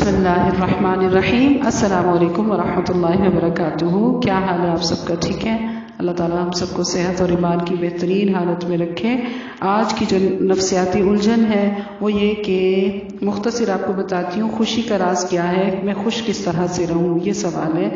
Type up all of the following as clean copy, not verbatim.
اللہ الرحمن الرحیم۔ السلام علیکم ورحمۃ اللہ وبرکاتہ۔ کیا حال ہے آپ سب کا؟ ٹھیک ہے؟ اللہ تعالیٰ ہم سب کو صحت اور ایمان کی بہترین حالت میں رکھے۔ آج کی جو نفسیاتی الجھن ہے وہ یہ کہ مختصر آپ کو بتاتی ہوں خوشی کا راز کیا ہے، میں خوش کس طرح سے رہوں۔ یہ سوال ہے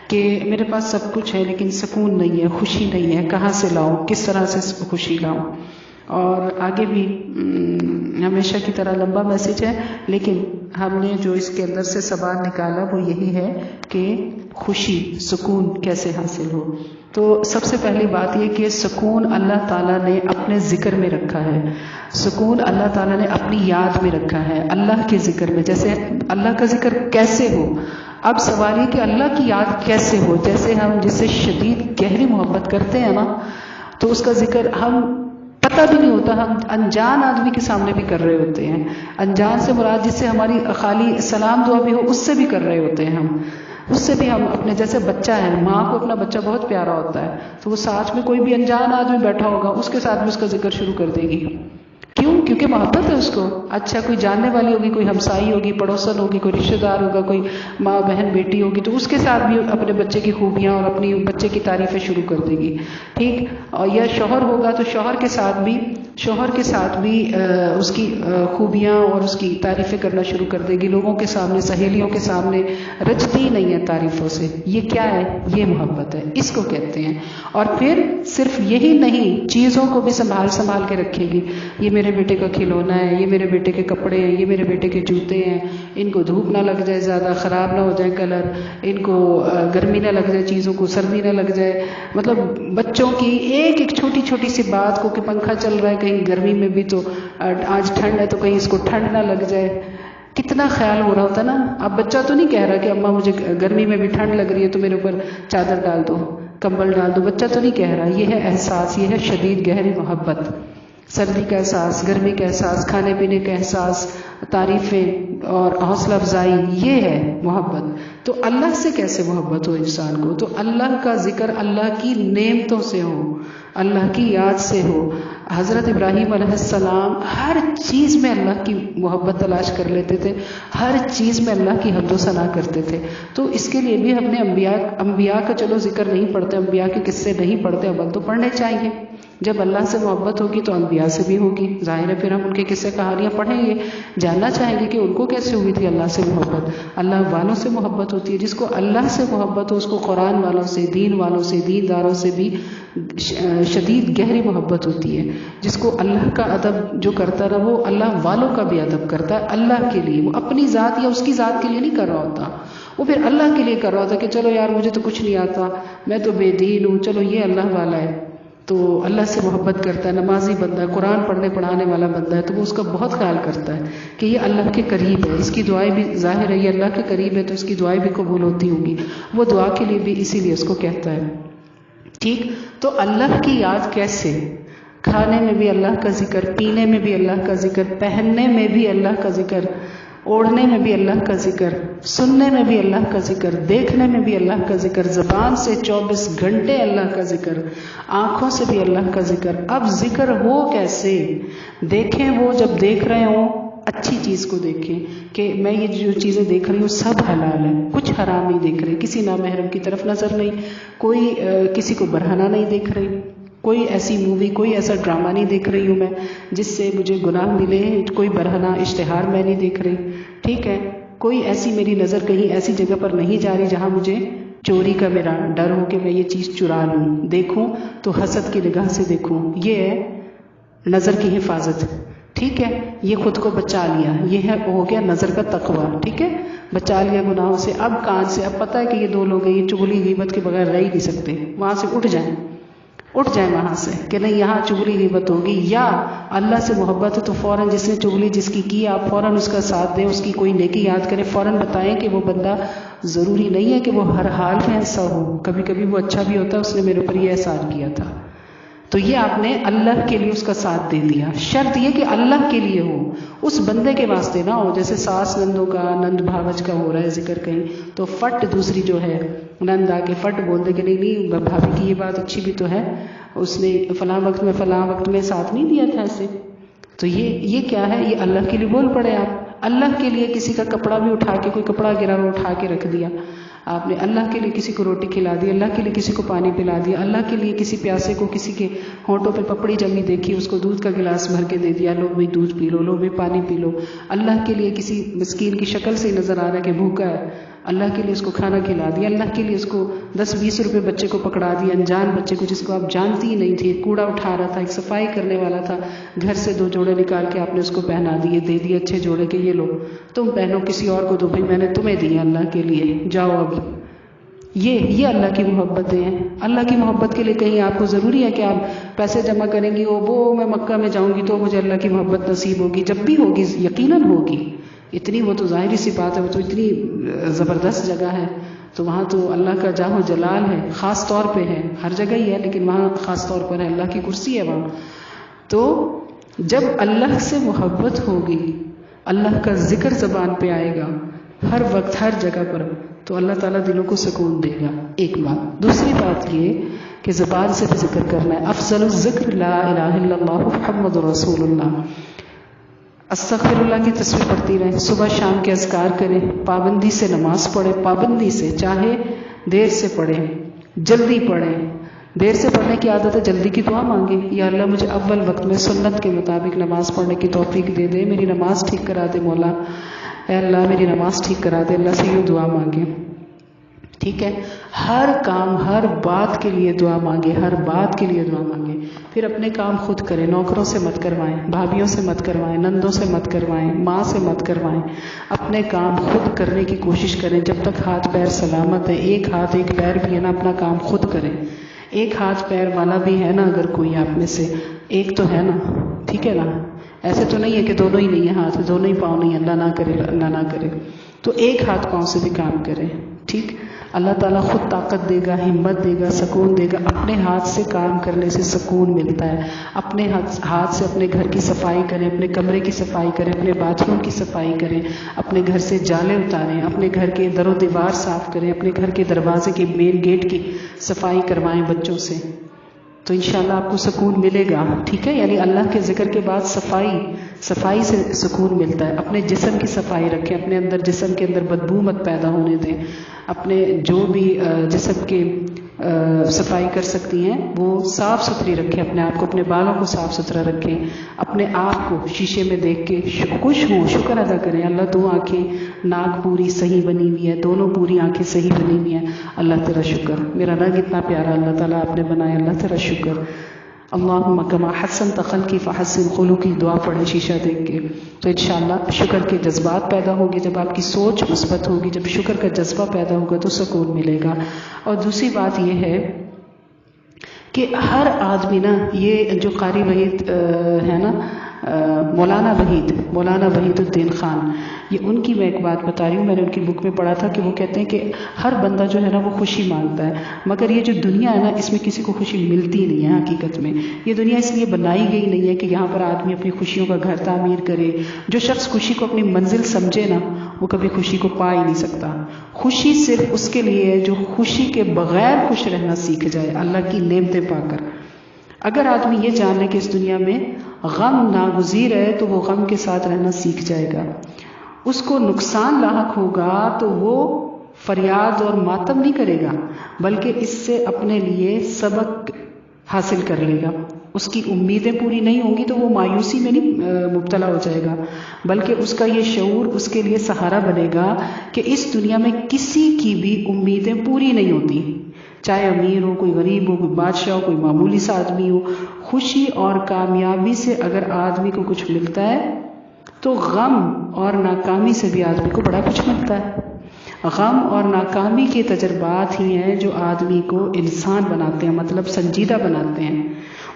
کہ میرے پاس سب کچھ ہے لیکن سکون نہیں ہے، خوشی نہیں ہے، کہاں سے لاؤں، کس طرح سے خوشی لاؤں۔ اور آگے بھی ہمیشہ کی طرح لمبا میسج ہے، لیکن ہم نے جو اس کے اندر سے سوال نکالا وہ یہی ہے کہ خوشی، سکون کیسے حاصل ہو۔ تو سب سے پہلی بات یہ کہ سکون اللہ تعالیٰ نے اپنے ذکر میں رکھا ہے، سکون اللہ تعالیٰ نے اپنی یاد میں رکھا ہے، اللہ کے ذکر میں۔ جیسے اللہ کا ذکر کیسے ہو، اب سوال یہ کہ اللہ کی یاد کیسے ہو۔ جیسے ہم جس سے شدید گہری محبت کرتے ہیں نا، تو اس کا ذکر ہم پتہ بھی نہیں ہوتا، ہم انجان آدمی کے سامنے بھی کر رہے ہوتے ہیں۔ انجان سے مراد جس سے ہماری خالی سلام دعا بھی ہو اس سے بھی کر رہے ہوتے ہیں ہم، اس سے بھی ہم اپنے جیسے بچہ ہے، ماں کو اپنا بچہ بہت پیارا ہوتا ہے تو وہ ساتھ میں کوئی بھی انجان آدمی بیٹھا ہوگا اس کے ساتھ بھی اس کا ذکر شروع کر دے گی۔ کیوں؟ کیونکہ محبت ہے اس کو۔ اچھا کوئی جاننے والی ہوگی، کوئی ہمسائی ہوگی، پڑوسن ہوگی، کوئی رشتہ دار ہوگا، کوئی ماں بہن بیٹی ہوگی، تو اس کے ساتھ بھی اپنے بچے کی خوبیاں اور اپنی بچے کی تعریفیں شروع کر دے گی، ٹھیک۔ اور یا شوہر ہوگا تو شوہر کے ساتھ بھی اس کی خوبیاں اور اس کی تعریفیں کرنا شروع کر دے گی، لوگوں کے سامنے، سہیلیوں کے سامنے رجتی نہیں ہے تعریفوں سے۔ یہ کیا ہے؟ یہ محبت ہے، اس کو کہتے ہیں۔ اور پھر صرف یہی نہیں، چیزوں کو بھی سنبھال کے رکھے گی۔ یہ میرے بیٹے کا کھلونا ہے، یہ میرے بیٹے کے کپڑے ہیں، یہ میرے بیٹے کے جوتے ہیں، ان کو دھوپ نہ لگ جائے، زیادہ خراب نہ ہو جائے کلر، ان کو گرمی نہ لگ جائے، چیزوں کو سردی نہ لگ جائے۔ مطلب بچوں کی ایک چھوٹی چھوٹی سی بات کو کہ پنکھا چل رہا ہے کہیں گرمی میں بھی، تو آج ٹھنڈ ہے تو کہیں اس کو ٹھنڈ نہ لگ جائے، کتنا خیال ہو رہا ہوتا ہے نا۔ اب بچہ تو نہیں کہہ رہا کہ اماں مجھے گرمی میں بھی ٹھنڈ لگ رہی ہے تو میرے اوپر چادر ڈال دو، کمبل ڈال دو، بچہ تو نہیں کہہ رہا۔ یہ ہے احساس، یہ ہے شدید گہری محبت، سردی کا احساس، گرمی کا احساس، کھانے پینے کا احساس، تعریفیں اور حوصلہ افزائی، یہ ہے محبت۔ تو اللہ سے کیسے محبت ہو انسان کو؟ تو اللہ کا ذکر اللہ کی نعمتوں سے ہو، اللہ کی یاد سے ہو۔ حضرت ابراہیم علیہ السلام ہر چیز میں اللہ کی محبت تلاش کر لیتے تھے، ہر چیز میں اللہ کی حمد و ثنا کرتے تھے۔ تو اس کے لیے بھی ہم نے انبیاء کا چلو ذکر نہیں پڑھتے، انبیاء کے قصے نہیں پڑھتے، عمل تو پڑھنے چاہیے۔ جب اللہ سے محبت ہوگی تو انبیاء سے بھی ہوگی، ظاہر ہے پھر ہم ان کے قصے کہانیاں پڑھیں گے، جاننا چاہیں گے کہ ان کو کیسے ہوئی تھی اللہ سے محبت۔ اللہ والوں سے محبت ہوتی ہے، جس کو اللہ سے محبت ہو اس کو قرآن والوں سے، دین والوں سے، دینداروں سے بھی شدید گہری محبت ہوتی ہے۔ جس کو اللہ کا ادب جو کرتا رہا وہ اللہ والوں کا بھی ادب کرتا ہے، اللہ کے لیے۔ وہ اپنی ذات یا اس کی ذات کے لیے نہیں کر رہا ہوتا، وہ پھر اللہ کے لیے کر رہا ہوتا کہ چلو یار مجھے تو کچھ نہیں آتا، میں تو بے دین ہوں، چلو یہ اللہ والا ہے تو اللہ سے محبت کرتا ہے، نمازی بندہ ہے، قرآن پڑھنے پڑھانے والا بندہ ہے، تو وہ اس کا بہت خیال کرتا ہے کہ یہ اللہ کے قریب ہے، اس کی دعائیں بھی ظاہر ہے یہ اللہ کے قریب ہے تو اس کی دعائیں بھی قبول ہوتی ہوں گی، وہ دعا کے لیے بھی اسی لیے اس کو کہتا ہے، ٹھیک۔ تو اللہ کی یاد کیسے؟ کھانے میں بھی اللہ کا ذکر، پینے میں بھی اللہ کا ذکر، پہننے میں بھی اللہ کا ذکر، اوڑھنے میں بھی اللہ کا ذکر، سننے میں بھی اللہ کا ذکر، دیکھنے میں بھی اللہ کا ذکر، زبان سے 24 گھنٹے اللہ کا ذکر، آنکھوں سے بھی اللہ کا ذکر۔ اب ذکر ہو کیسے؟ دیکھیں وہ جب دیکھ رہے ہوں اچھی چیز کو دیکھیں کہ میں یہ جو چیزیں دیکھ رہی ہوں سب حلال ہیں، کچھ حرام نہیں دیکھ رہی، کسی نامحرم کی طرف نظر نہیں، کوئی کسی کو برہنہ نہیں دیکھ رہی، کوئی ایسی مووی، کوئی ایسا ڈرامہ نہیں دیکھ رہی ہوں میں جس سے مجھے گناہ ملے، کوئی برہنہ اشتہار میں نہیں دیکھ رہی، ٹھیک ہے۔ کوئی ایسی میری نظر کہیں ایسی جگہ پر نہیں جا رہی جہاں مجھے چوری کا میرا ڈر ہو کہ میں یہ چیز چرا لوں، دیکھوں تو حسد کی نگاہ سے دیکھوں، یہ ہے نظر کی حفاظت، ٹھیک ہے۔ یہ خود کو بچا لیا، یہ ہے ہو گیا نظر کا تقویٰ، ٹھیک ہے، بچا لیا گناہوں سے۔ اب کان سے، اب پتہ ہے کہ یہ دو لوگ ہیں، یہ چغلی غیبت کے بغیر رہ ہی نہیں سکتے، وہاں سے اٹھ جائیں وہاں سے کہ نہیں یہاں چغلی غیبت ہوگی۔ یا اللہ سے محبت ہے تو فوراً جس نے چغلی جس کی آپ فوراً اس کا ساتھ دیں، اس کی کوئی نیکی یاد کریں، فوراً بتائیں کہ وہ بندہ ضروری نہیں ہے کہ وہ ہر حال میں ایسا ہو، کبھی کبھی وہ اچھا بھی ہوتا ہے، اس نے میرے اوپر یہ احسان کیا تھا، تو یہ آپ نے اللہ کے لیے اس کا ساتھ دے دیا۔ شرط یہ کہ اللہ کے لیے ہو، اس بندے کے واسطے نہ ہو۔ جیسے ساس نندوں کا، نند بھاوج کا ہو رہا ہے ذکر کہیں تو فٹ دوسری جو ہے نند آ کے فٹ بول دے کہ نہیں بھابھی کی یہ بات اچھی بھی تو ہے، اس نے فلاں وقت میں ساتھ نہیں دیا تھا ایسے، تو یہ کیا ہے؟ یہ اللہ کے لیے بول پڑے آپ۔ اللہ کے لیے کسی کا کپڑا بھی اٹھا کے، کوئی کپڑا گرا ہوا اٹھا کے رکھ دیا آپ نے، اللہ کے لیے کسی کو روٹی کھلا دی، اللہ کے لیے کسی کو پانی پلا دیا، اللہ کے لیے کسی پیاسے کو کسی کے ہونٹوں پہ پپڑی جمی دیکھی اس کو دودھ کا گلاس بھر کے دے دیا، لو بھی دودھ پی لو، لو بھی پانی پی لو، اللہ کے لیے کسی مسکین کی شکل سے نظر آ رہا ہے کہ بھوکا ہے، اللہ کے لیے اس کو کھانا کھلا دیا، اللہ کے لیے اس کو 10-20 روپے بچے کو پکڑا دیا، انجان بچے کو جس کو آپ جانتی ہی نہیں تھی، ایک کوڑا اٹھا رہا تھا، ایک صفائی کرنے والا تھا، گھر سے 2 جوڑے نکال کے آپ نے اس کو پہنا دیے، دے دیے اچھے جوڑے کہ یہ لو تم پہنو، کسی اور کو دو، بھائی میں نے تمہیں دی اللہ کے لیے، جاؤ اب۔ یہ اللہ کی محبتیں ہیں۔ اللہ کی محبت کے لیے کہیں آپ کو ضروری ہے کہ آپ پیسے جمع کریں گی، وہ میں مکہ میں جاؤں گی تو مجھے اللہ کی محبت نصیب ہوگی، جب بھی ہوگی یقیناً ہوگی، اتنی وہ تو ظاہری سی بات ہے، وہ تو اتنی زبردست جگہ ہے، تو وہاں تو اللہ کا جاہ و جلال ہے، خاص طور پہ ہے، ہر جگہ ہی ہے لیکن وہاں خاص طور پر ہے، اللہ کی کرسی ہے وہاں۔ تو جب اللہ سے محبت ہوگی، اللہ کا ذکر زبان پہ آئے گا ہر وقت ہر جگہ پر، تو اللہ تعالیٰ دلوں کو سکون دے گا، ایک بات۔ دوسری بات یہ کہ زبان سے بھی ذکر کرنا ہے، افضل الذکر لا الہ الا اللہ محمد رسول اللہ، استغفر اللہ کی تسبیح پڑھتی رہیں، صبح شام کے اذکار کریں، پابندی سے نماز پڑھیں، پابندی سے، چاہے دیر سے پڑھیں جلدی پڑھیں، دیر سے پڑھنے کی عادت ہے جلدی کی دعا مانگیں، یا اللہ مجھے اول وقت میں سنت کے مطابق نماز پڑھنے کی توفیق دے دے، میری نماز ٹھیک کرا دے مولا، اے اللہ میری نماز ٹھیک کرا دے، اللہ سے یہ دعا مانگیں، ٹھیک ہے۔ ہر کام ہر بات کے لیے دعا مانگے، ہر بات کے لیے دعا مانگے، پھر اپنے کام خود کریں، نوکروں سے مت کروائیں، بھابھیوں سے مت کروائیں، نندوں سے مت کروائیں، ماں سے مت کروائیں، اپنے کام خود کرنے کی کوشش کریں جب تک ہاتھ پیر سلامت ہے، ایک ہاتھ ایک پیر بھی ہے نا، اپنا کام خود کریں، ایک ہاتھ پیر والا بھی ہے نا اگر کوئی آپ میں سے، ایک تو ہے نا، ٹھیک ہے نا، ایسے تو نہیں ہے کہ دونوں ہی نہیں ہیں ہاتھ، دونوں ہی پاؤں نہیں، اللہ نہ کرے، اللہ نہ کرے، تو ایک ہاتھ پاؤں سے بھی کام کریں، ٹھیک۔ اللہ تعالیٰ خود طاقت دے گا، ہمت دے گا، سکون دے گا، اپنے ہاتھ سے کام کرنے سے سکون ملتا ہے، اپنے ہاتھ سے اپنے گھر کی صفائی کریں، اپنے کمرے کی صفائی کریں، اپنے باتھ روم کی صفائی کریں، اپنے گھر سے جالے اتاریں، اپنے گھر کے در و دیوار صاف کریں، اپنے گھر کے دروازے کے مین گیٹ کی صفائی کروائیں بچوں سے، تو انشاءاللہ آپ کو سکون ملے گا، ٹھیک ہے۔ یعنی اللہ کے ذکر کے بعد صفائی سے سکون ملتا ہے، اپنے جسم کی صفائی رکھیں، اپنے اندر جسم کے اندر بدبو مت پیدا ہونے دیں، اپنے جو بھی جسم کے صفائی کر سکتی ہیں وہ صاف ستھری رکھیں، اپنے آپ کو، اپنے بالوں کو صاف ستھرا رکھیں، اپنے آپ کو شیشے میں دیکھ کے خوش ہوں، شکر ادا کریں، اللہ 2 آنکھیں ناک پوری صحیح بنی ہوئی ہے، دونوں پوری آنکھیں صحیح بنی ہوئی ہیں، اللہ تیرا شکر، میرا رنگ اتنا پیارا اللہ تعالیٰ آپ نے بنایا، اللہ تیرا شکر، اللہم کما حسنت خلقی فحسن خلقی، دعا پڑھیں شیشہ دیکھ کے، تو انشاءاللہ شکر کے جذبات پیدا ہوں گے، جب آپ کی سوچ مثبت ہوگی، جب شکر کا جذبہ پیدا ہوگا تو سکون ملے گا۔ اور دوسری بات یہ ہے کہ ہر آدمی نا، یہ جو قاری وحید ہے نا، مولانا وحید الدین خان، یہ ان کی میں ایک بات بتا رہی ہوں، میں نے ان کی بک میں پڑھا تھا کہ وہ کہتے ہیں کہ ہر بندہ جو ہے نا وہ خوشی مانگتا ہے، مگر یہ جو دنیا ہے نا اس میں کسی کو خوشی ملتی نہیں ہے حقیقت میں، یہ دنیا اس لیے بنائی گئی نہیں ہے کہ یہاں پر آدمی اپنی خوشیوں کا گھر تعمیر کرے، جو شخص خوشی کو اپنی منزل سمجھے نا وہ کبھی خوشی کو پا ہی نہیں سکتا، خوشی صرف اس کے لیے ہے جو خوشی کے بغیر خوش رہنا سیکھ جائے، اللہ کی نعمتیں پا کر۔ اگر آدمی یہ جان لے کہ اس دنیا میں غم ناگزیر ہے تو وہ غم کے ساتھ رہنا سیکھ جائے گا، اس کو نقصان لاحق ہوگا تو وہ فریاد اور ماتم نہیں کرے گا، بلکہ اس سے اپنے لیے سبق حاصل کر لے گا، اس کی امیدیں پوری نہیں ہوں گی تو وہ مایوسی میں نہیں مبتلا ہو جائے گا، بلکہ اس کا یہ شعور اس کے لیے سہارا بنے گا کہ اس دنیا میں کسی کی بھی امیدیں پوری نہیں ہوتی، چاہے امیر ہو، کوئی غریب ہو، کوئی بادشاہ ہو، کوئی معمولی سا آدمی ہو، خوشی اور کامیابی سے اگر آدمی کو کچھ ملتا ہے تو غم اور ناکامی سے بھی آدمی کو بڑا کچھ ملتا ہے، غم اور ناکامی کے تجربات ہی ہیں جو آدمی کو انسان بناتے ہیں، مطلب سنجیدہ بناتے ہیں،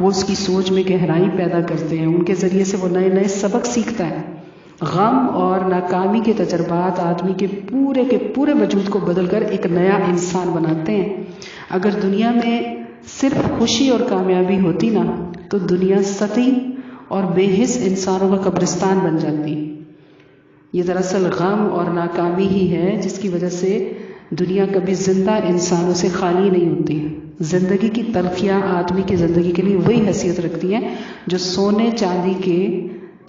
وہ اس کی سوچ میں گہرائی پیدا کرتے ہیں، ان کے ذریعے سے وہ نئے نئے سبق سیکھتا ہے۔ غم اور ناکامی کے تجربات آدمی کے پورے وجود کو بدل کر ایک نیا انسان بناتے ہیں۔ اگر دنیا میں صرف خوشی اور کامیابی ہوتی نا تو دنیا سطحی اور بے حس انسانوں کا قبرستان بن جاتی، یہ دراصل غم اور ناکامی ہی ہے جس کی وجہ سے دنیا کبھی زندہ انسانوں سے خالی نہیں ہوتی۔ زندگی کی تلخیاں آدمی کی زندگی کے لیے وہی حیثیت رکھتی ہیں جو سونے چاندی کے